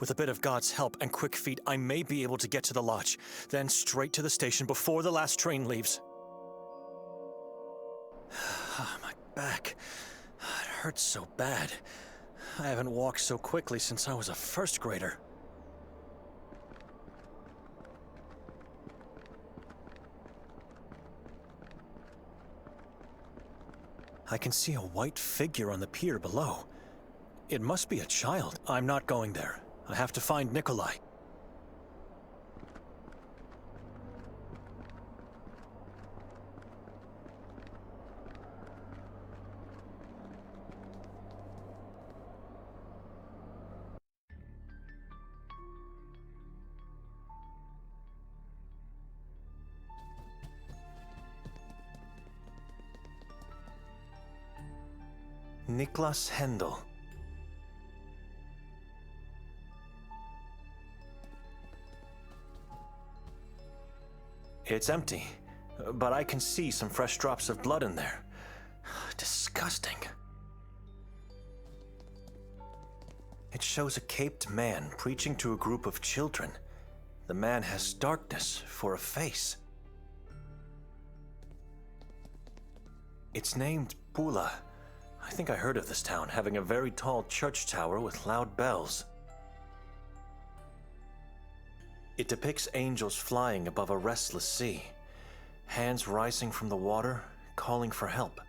With a bit of God's help and quick feet, I may be able to get to the lodge, then straight to the station before the last train leaves. My back. It hurts so bad. I haven't walked so quickly since I was a first grader. I can see a white figure on the pier below. It must be a child. I'm not going there. I have to find Nikolay. Niklas Hendel. It's empty, but I can see some fresh drops of blood in there. Disgusting. It shows a caped man preaching to a group of children. The man has darkness for a face. It's named Pula. I think I heard of this town having a very tall church tower with loud bells. It depicts angels flying above a restless sea, hands rising from the water, calling for help.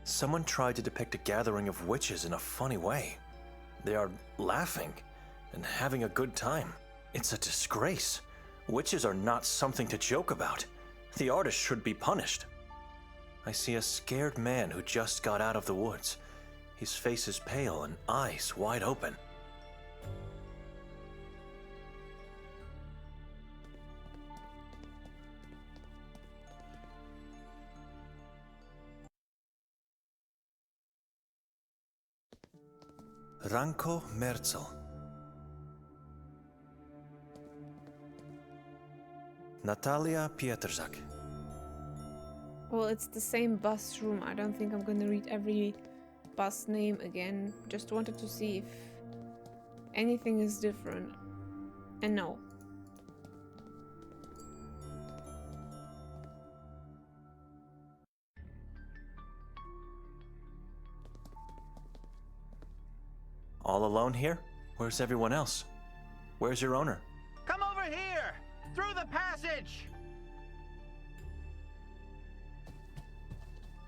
Someone tried to depict a gathering of witches in a funny way. They are laughing and having a good time. It's a disgrace. Witches are not something to joke about. The artist should be punished. I see a scared man who just got out of the woods. His face is pale and eyes wide open. Ranko Merzel. Natalia Pietrzak. Well, it's the same bus room. I don't think I'm gonna read every bus name again. Just wanted to see if anything is different. And no. All alone here? Where's everyone else? Where's your owner? Come over here! Through the passage!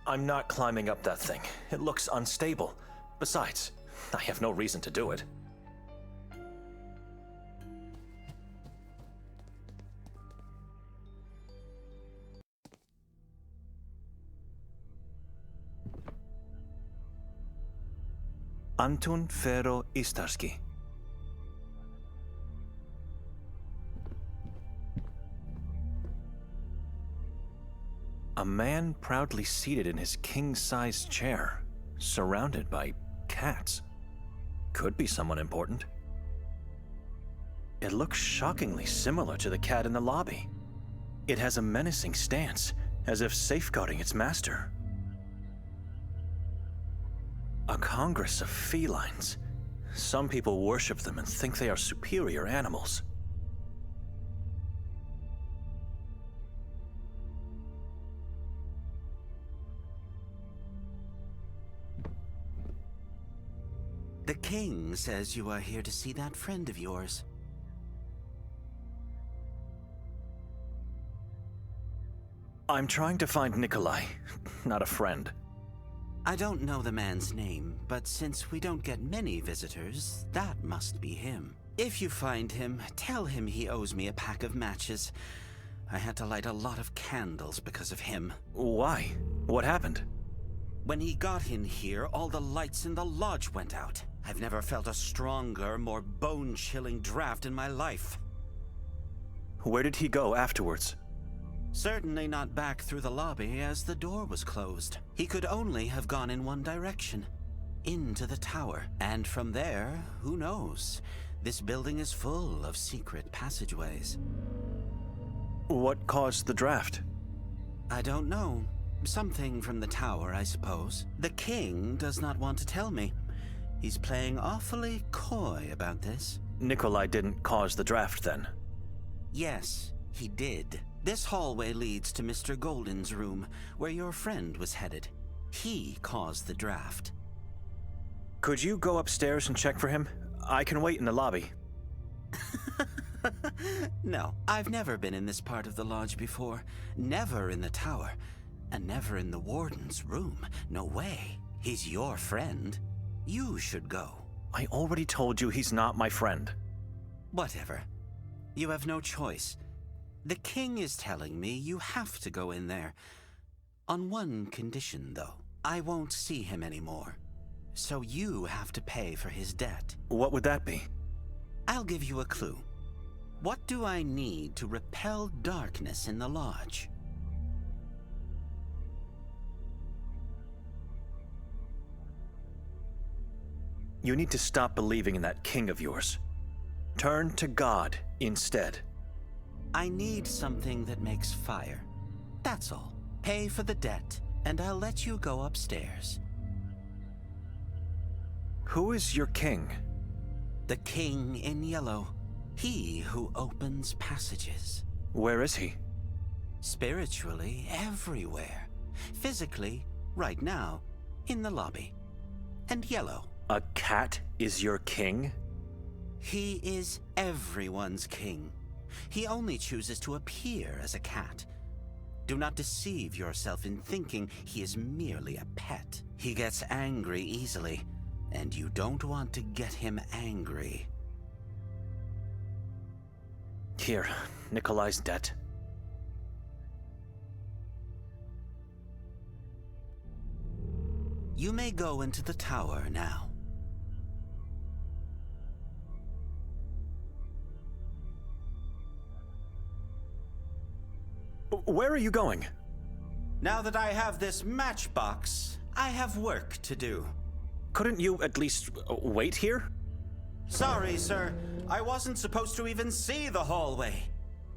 I'm not climbing up that thing. It looks unstable. Besides, I have no reason to do it. Antun Fero Istarski. A man proudly seated in his king-sized chair, surrounded by cats. Could be someone important. It looks shockingly similar to the cat in the lobby. It has a menacing stance, as if safeguarding its master. A congress of felines. Some people worship them and think they are superior animals. The king says you are here to see that friend of yours. I'm trying to find Nikolay, not a friend. I don't know the man's name, but since we don't get many visitors, that must be him. If you find him, tell him he owes me a pack of matches. I had to light a lot of candles because of him. Why? What happened? When he got in here, all the lights in the lodge went out. I've never felt a stronger, more bone-chilling draft in my life. Where did he go afterwards? Certainly not back through the lobby, as the door was closed. He could only have gone in one direction, into the tower. And from there, who knows? This building is full of secret passageways. What caused the draft? I don't know. Something from the tower, I suppose. The king does not want to tell me. He's playing awfully coy about this. Nikolay didn't cause the draft then. Yes, he did. This hallway leads to Mr. Golden's room, where your friend was headed. He caused the draft. Could you go upstairs and check for him? I can wait in the lobby. No, I've never been in this part of the lodge before. Never in the tower. And never in the warden's room. No way. He's your friend. You should go. I already told you he's not my friend. Whatever. You have no choice. The king is telling me you have to go in there. On one condition, though. I won't see him anymore. So you have to pay for his debt. What would that be? I'll give you a clue. What do I need to repel darkness in the lodge? You need to stop believing in that king of yours. Turn to God instead. I need something that makes fire. That's all. Pay for the debt, and I'll let you go upstairs. Who is your king? The king in yellow. He who opens passages. Where is he? Spiritually, everywhere. Physically, right now, in the lobby. And yellow. A cat is your king? He is everyone's king. He only chooses to appear as a cat. Do not deceive yourself in thinking he is merely a pet. He gets angry easily, and you don't want to get him angry. Here, Nikolay's debt. You may go into the tower now. Where are you going? Now that I have this matchbox, I have work to do. Couldn't you at least wait here? Sorry, sir. I wasn't supposed to even see the hallway.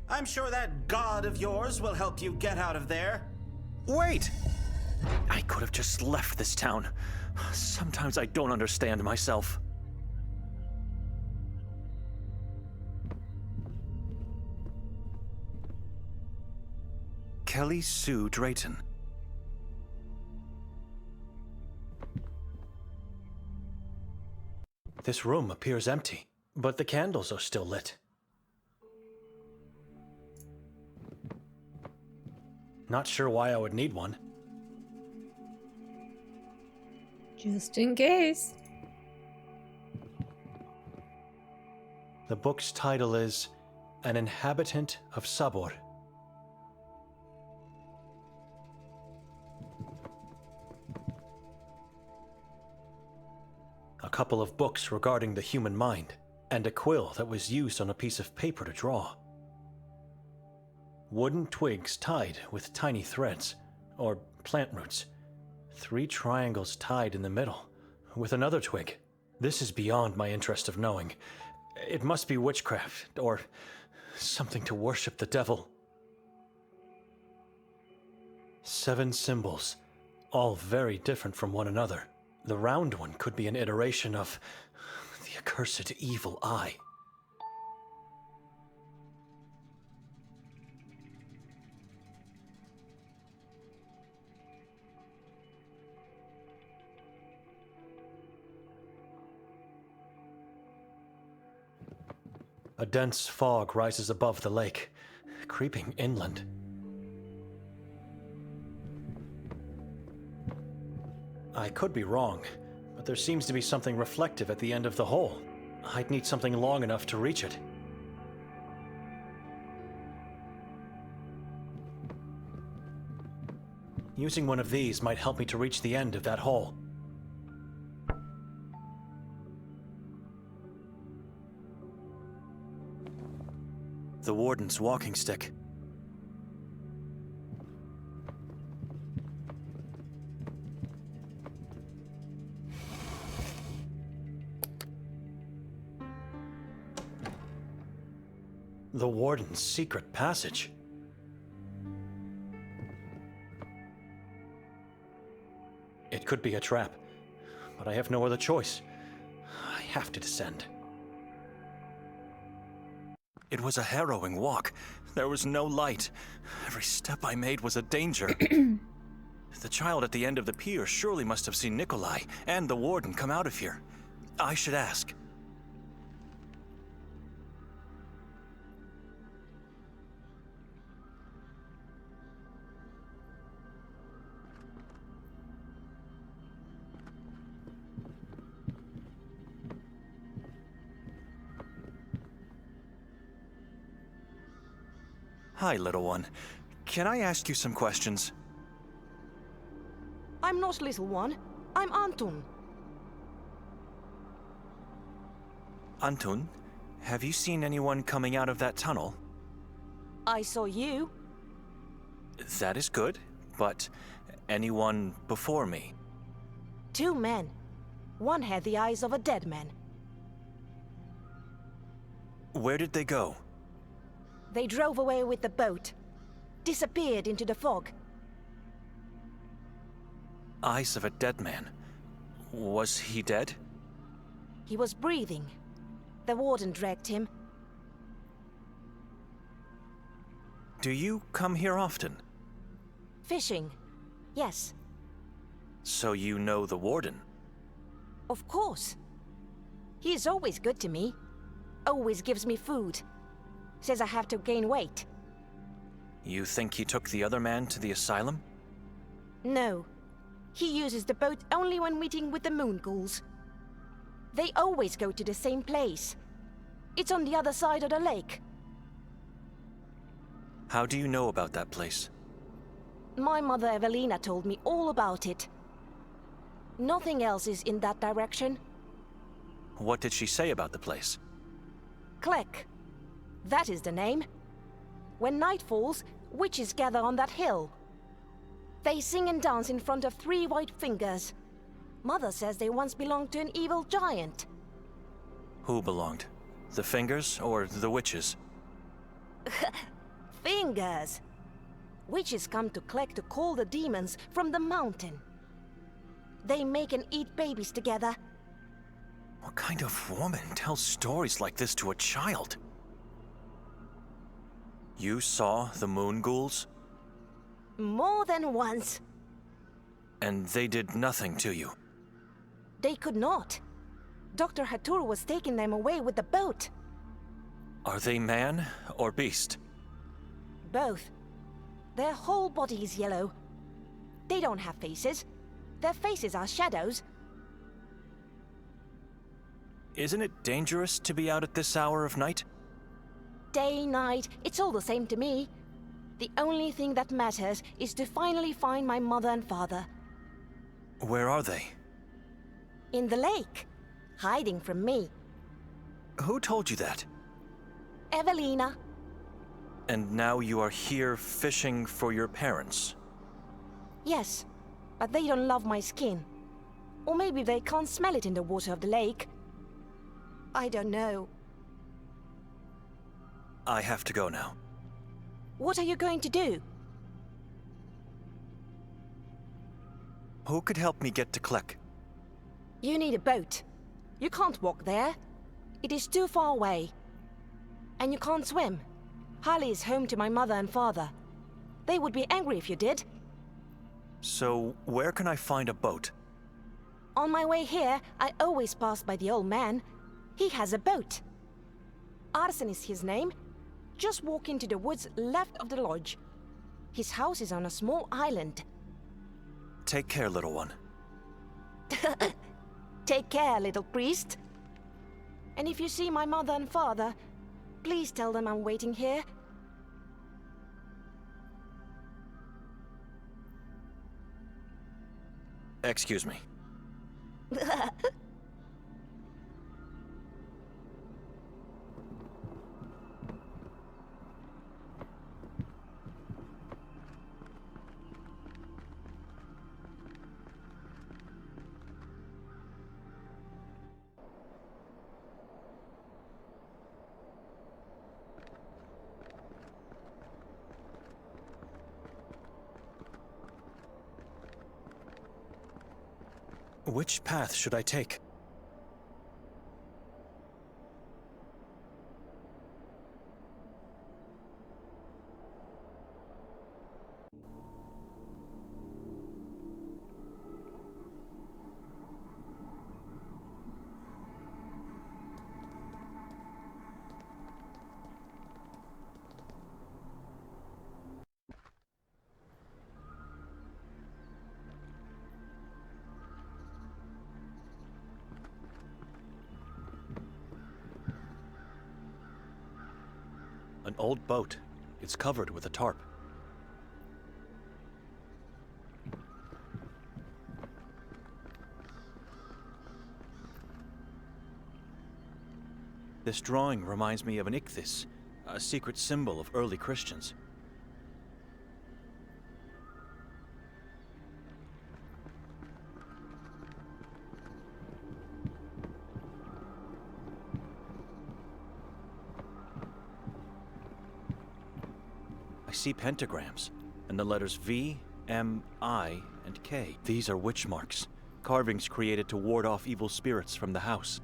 I'm sure that god of yours will help you get out of there. Wait! I could have just left this town. Sometimes I don't understand myself. Kelly Sue Drayton. This room appears empty, but the candles are still lit. Not sure why I would need one. Just in case. The book's title is An Inhabitant of Sabor. A couple of books regarding the human mind, and a quill that was used on a piece of paper to draw. Wooden twigs tied with tiny threads, or plant roots. 3 triangles tied in the middle, with another twig. This is beyond my interest of knowing. It must be witchcraft, or something to worship the devil. 7 symbols, all very different from one another. The round one could be an iteration of the accursed evil eye. A dense fog rises above the lake, creeping inland. I could be wrong, but there seems to be something reflective at the end of the hole. I'd need something long enough to reach it. Using one of these might help me to reach the end of that hole. The warden's walking stick. The warden's secret passage. could be a trap, but I have no other choice. I have to descend. It was a harrowing walk. There was no light. Every step I made was a danger. The child at the end of the pier surely must have seen Nikolay and the warden come out of here. I should ask. Hi, little one. Can I ask you some questions? I'm not little one. I'm Anton. Antun, have you seen anyone coming out of that tunnel? I saw you. That is good, but anyone before me? 2 men. One had the eyes of a dead man. Where did they go? They drove away with the boat. Disappeared into the fog. Eyes of a dead man. Was he dead? He was breathing. The warden dragged him. Do you come here often? Fishing. Yes, So you know the warden? of course. He is always good to me. Always gives me food. Says I have to gain weight. You think he took the other man to the asylum? No. He uses the boat only when meeting with the moon ghouls. They always go to the same place. It's on the other side of the lake. How do you know about that place? My mother Evelina told me all about it. Nothing else is in that direction. What did she say about the place? Klek. That is the name. When night falls, witches gather on that hill. They sing and dance in front of 3 white fingers. Mother says they once belonged to an evil giant. Who belonged? The fingers or the witches? Fingers! Witches come to Klek to call the demons from the mountain. They make and eat babies together. What kind of woman tells stories like this to a child? You saw the moon ghouls? More than once. And they did nothing to you? They could not. Dr. Hatur was taking them away with the boat. Are they man or beast? Both. Their whole body is yellow. They don't have faces. Their faces are shadows. Isn't it dangerous to be out at this hour of night? Day, night, it's all the same to me. The only thing that matters is to finally find my mother and father. Where are they? In the lake. Hiding from me. Who told you that? Evelina. And now you are here fishing for your parents? Yes, but they don't love my skin. Or maybe they can't smell it in the water of the lake. I don't know. I have to go now. What are you going to do? Who could help me get to Klek? You need a boat. You can't walk there. It is too far away. And you can't swim. Harley is home to my mother and father. They would be angry if you did. So, where can I find a boat? On my way here, I always pass by the old man. He has a boat. Arsen is his name. Just walk into the woods left of the lodge. His house is on a small island. Take care, little one. Take care, little priest. And if you see my mother and father, please tell them I'm waiting here. Excuse me. Which path should I take? An old boat. It's covered with a tarp. This drawing reminds me of an ichthys, a secret symbol of early Christians. I see pentagrams, and the letters V, M, I, and K. These are witch marks, carvings created to ward off evil spirits from the house.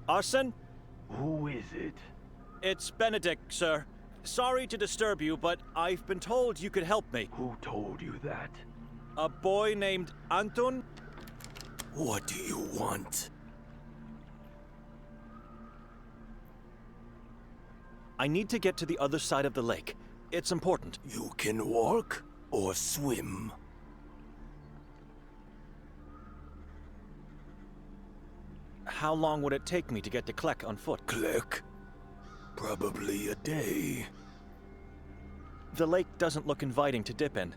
Arson? Who is it? It's Benedek, sir. Sorry to disturb you, but I've been told you could help me. Who told you that? A boy named Anton? What do you want? I need to get to the other side of the lake. It's important. You can walk or swim. How long would it take me to get to Klek on foot? Click. Probably a day. The lake doesn't look inviting to dip in,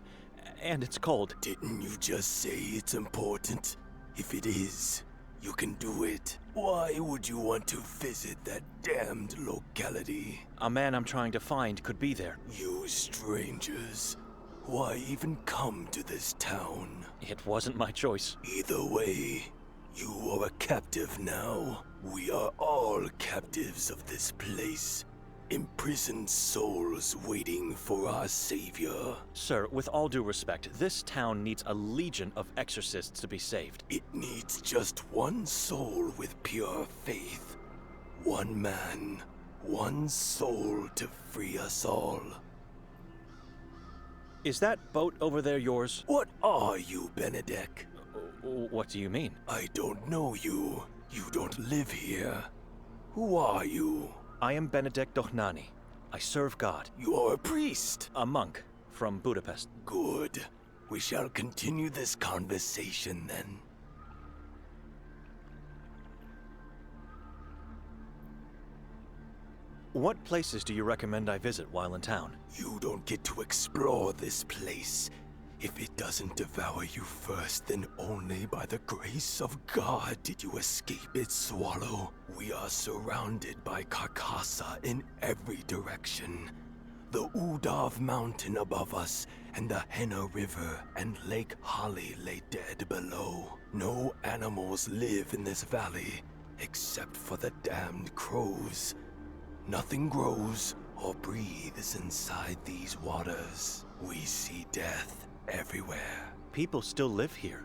and it's cold. Didn't you just say it's important? If it is, you can do it. Why would you want to visit that damned locality? A man I'm trying to find could be there. You strangers. Why even come to this town? It wasn't my choice. Either way, you are a captive now. We are all captives of this place. Imprisoned souls waiting for our savior. Sir, with all due respect, this town needs a legion of exorcists to be saved. It needs just one soul with pure faith. One man, one soul to free us all. Is that boat over there yours? What are you, Benedek? What do you mean? I don't know you. You don't live here. Who are you? I am Benedek Dochnani. I serve God. You are a priest. A monk from Budapest. Good. We shall continue this conversation then. What places do you recommend I visit while in town? You don't get to explore this place. If it doesn't devour you first, then only by the grace of God did you escape its swallow. We are surrounded by Carcassa in every direction. The Udav mountain above us, and the Henna River and Lake Holly lay dead below. No animals live in this valley, except for the damned crows. Nothing grows or breathes inside these waters. We see death everywhere. People still live here.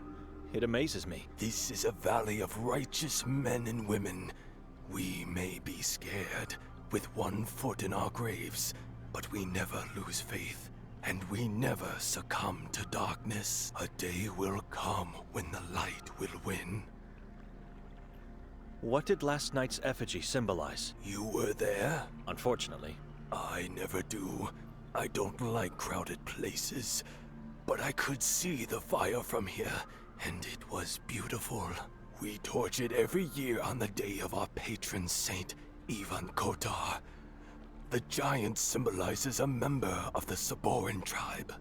It amazes me. This is a valley of righteous men and women. We may be scared, with one foot in our graves, but we never lose faith, and we never succumb to darkness. A day will come when the light will win. What did last night's effigy symbolize? You were there? Unfortunately. I never do. I don't like crowded places. But I could see the fire from here, and it was beautiful. We torch it every year on the day of our patron saint, Saint Kotar. The giant symbolizes a member of the Saboran tribe.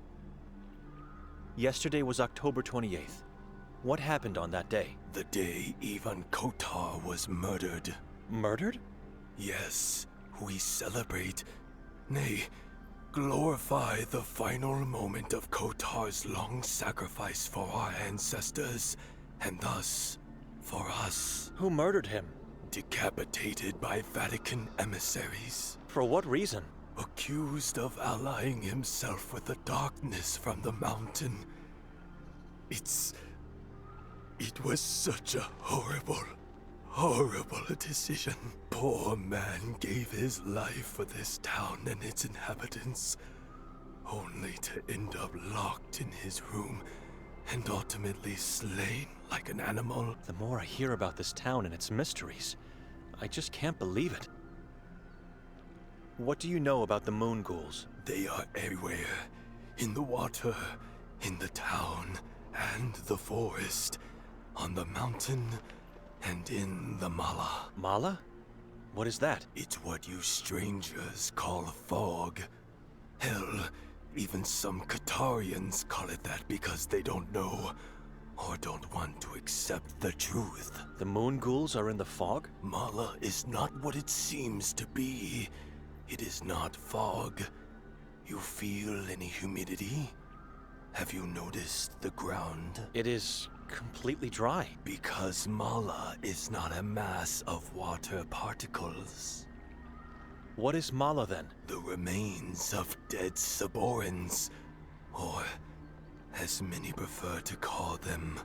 Yesterday was October 28th. What happened on that day? The day Saint Kotar was murdered. Murdered? Yes, we celebrate, nay, glorify the final moment of Kotar's long sacrifice for our ancestors, and thus, for us. Who murdered him? Decapitated by Vatican emissaries. For what reason? accused of allying himself with the darkness from the mountain. It was such a horrible decision. Poor man gave his life for this town and its inhabitants, only to end up locked in his room and ultimately slain like an animal. The more I hear about this town and its mysteries, I just can't believe it. What do you know about the moon ghouls? They are everywhere. In the water, in the town, and the forest, on the mountain, and in the mala. Mala? What is that? It's what you strangers call fog. Hell, even some Kotarians call it that because they don't know or don't want to accept the truth. The moon ghouls are in the fog? Mala is not what it seems to be. It is not fog. You feel any humidity? Have you noticed the ground? It is completely dry. Because Mala is not a mass of water particles. What is Mala then? The remains of dead Saborans, or as many prefer to call them,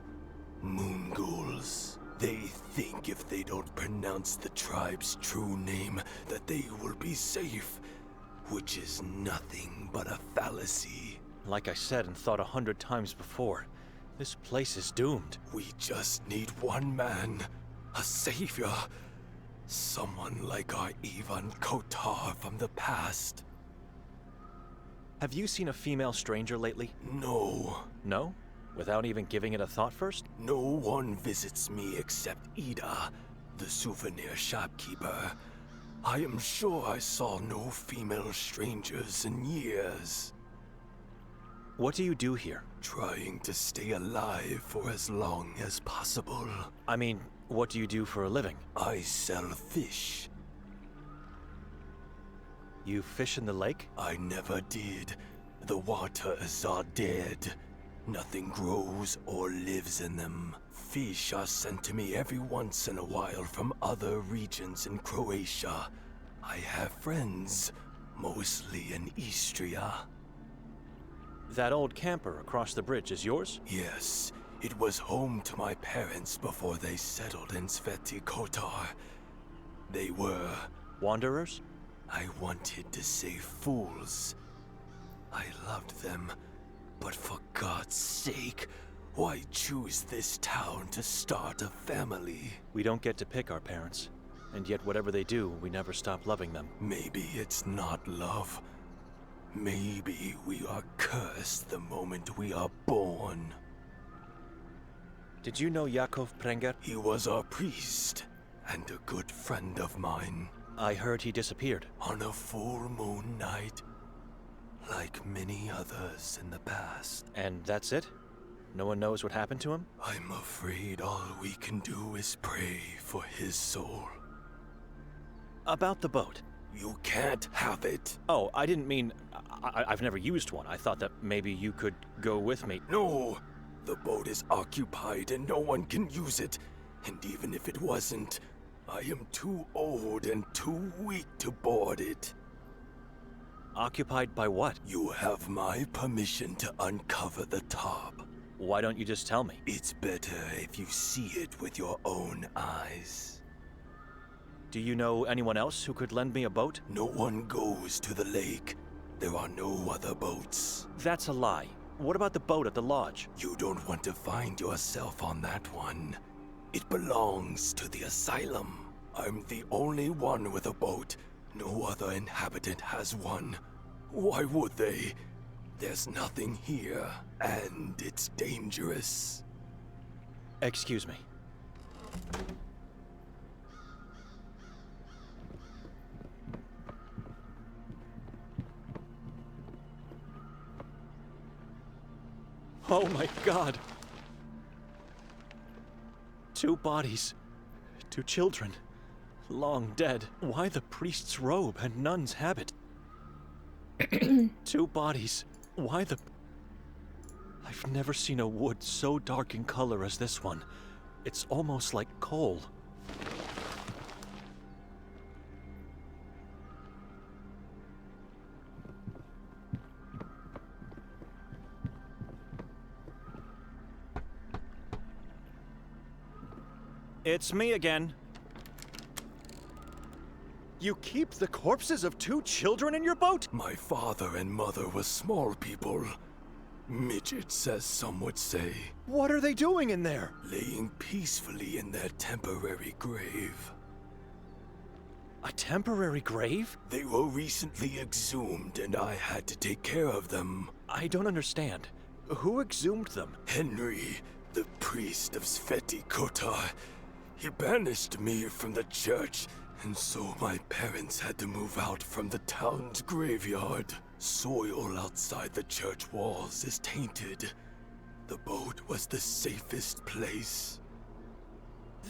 moon ghouls. They think if they don't pronounce the tribe's true name that they will be safe, which is nothing but a fallacy. Like I said and thought 100 times before, this place is doomed. We just need one man, a savior. Someone like our Ivan Kotar from the past. Have you seen a female stranger lately? No. No? Without even giving it a thought first? No one visits me except Ida, the souvenir shopkeeper. I am sure I saw no female strangers in years. What do you do here? Trying to stay alive for as long as possible. I mean, what do you do for a living? I sell fish. You fish in the lake? I never did. The waters are dead. Nothing grows or lives in them. Fish are sent to me every once in a while from other regions in Croatia. I have friends, mostly in Istria. That old camper across the bridge is yours? Yes, it was home to my parents before they settled in Sveti Kotar. They were... Wanderers? I wanted to say fools. I loved them, but for God's sake, why choose this town to start a family? We don't get to pick our parents, and yet whatever they do, we never stop loving them. Maybe it's not love. Maybe we are cursed the moment we are born. Did you know Yakov Prenger? He was our priest, and a good friend of mine. I heard he disappeared. On a full moon night, like many others in the past. And that's it? No one knows what happened to him? I'm afraid all we can do is pray for his soul. About the boat. You can't have it. Oh, I didn't mean... I've never used one. I thought that maybe you could go with me. No! The boat is occupied and no one can use it. And even if it wasn't, I am too old and too weak to board it. Occupied by what? You have my permission to uncover the top. Why don't you just tell me? It's better if you see it with your own eyes. Do you know anyone else who could lend me a boat? No one goes to the lake. There are no other boats. That's a lie. What about the boat at the lodge? You don't want to find yourself on that one. It belongs to the asylum. I'm the only one with a boat. No other inhabitant has one. Why would they? There's nothing here, and it's dangerous. Excuse me. Oh my God! 2 bodies. 2 children. Long dead. Why the priest's robe and nun's habit? 2 bodies. Why the... I've never seen a wood so dark in color as this one. It's almost like coal. It's me again. You keep the corpses of 2 children in your boat? My father and mother were small people. Midgets, as some would say. What are they doing in there? Laying peacefully in their temporary grave. A temporary grave? They were recently exhumed, and I had to take care of them. I don't understand. Who exhumed them? Henry, the priest of Sveti Kotar, he banished me from the church, and so my parents had to move out from the town's graveyard. Soil outside the church walls is tainted. The boat was the safest place.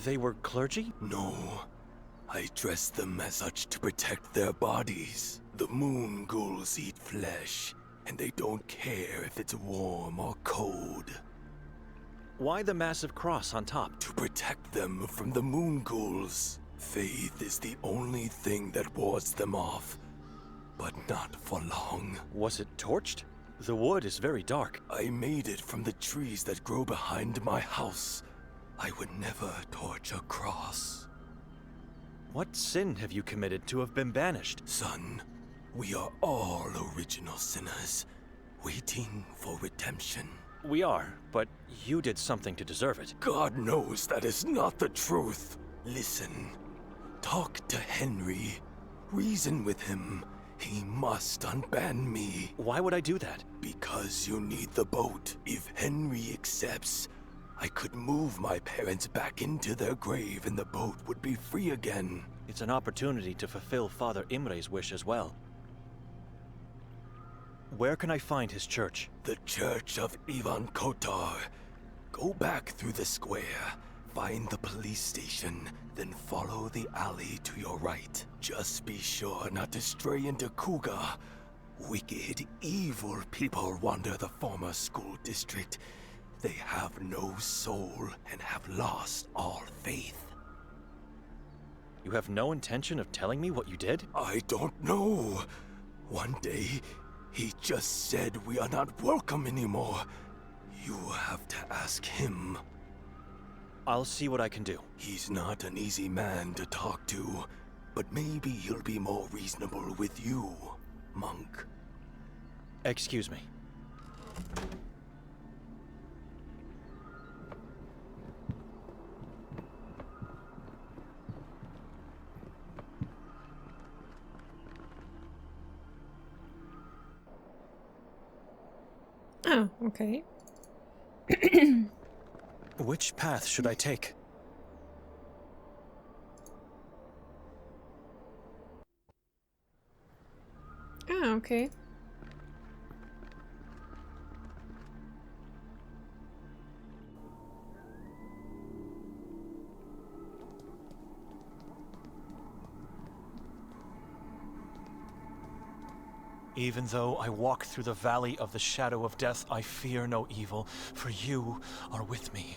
They were clergy? No. I dressed them as such to protect their bodies. The moon ghouls eat flesh, and they don't care if it's warm or cold. Why the massive cross on top? To protect them from the moon ghouls. Faith is the only thing that wards them off, but not for long. Was it torched? The wood is very dark. I made it from the trees that grow behind my house. I would never torch a cross. What sin have you committed to have been banished? Son, we are all original sinners, waiting for redemption. We are, but you did something to deserve it. God knows that is not the truth. Listen, talk to Henry. Reason with him. He must unban me. Why would I do that? Because you need the boat. If Henry accepts, I could move my parents back into their grave and the boat would be free again. It's an opportunity to fulfill Father Imre's wish as well. Where can I find his church? The Church of Saint Kotar. Go back through the square, find the police station, then follow the alley to your right. Just be sure not to stray into Kuga. Wicked, evil people wander the former school district. They have no soul and have lost all faith. You have no intention of telling me what you did? I don't know. One day, he just said we are not welcome anymore. You have to ask him. I'll see what I can do. He's not an easy man to talk to, but maybe he'll be more reasonable with you, monk. Excuse me. Oh, okay. Which path should I take? Ah, okay. Even though I walk through the valley of the shadow of death, I fear no evil, for you are with me.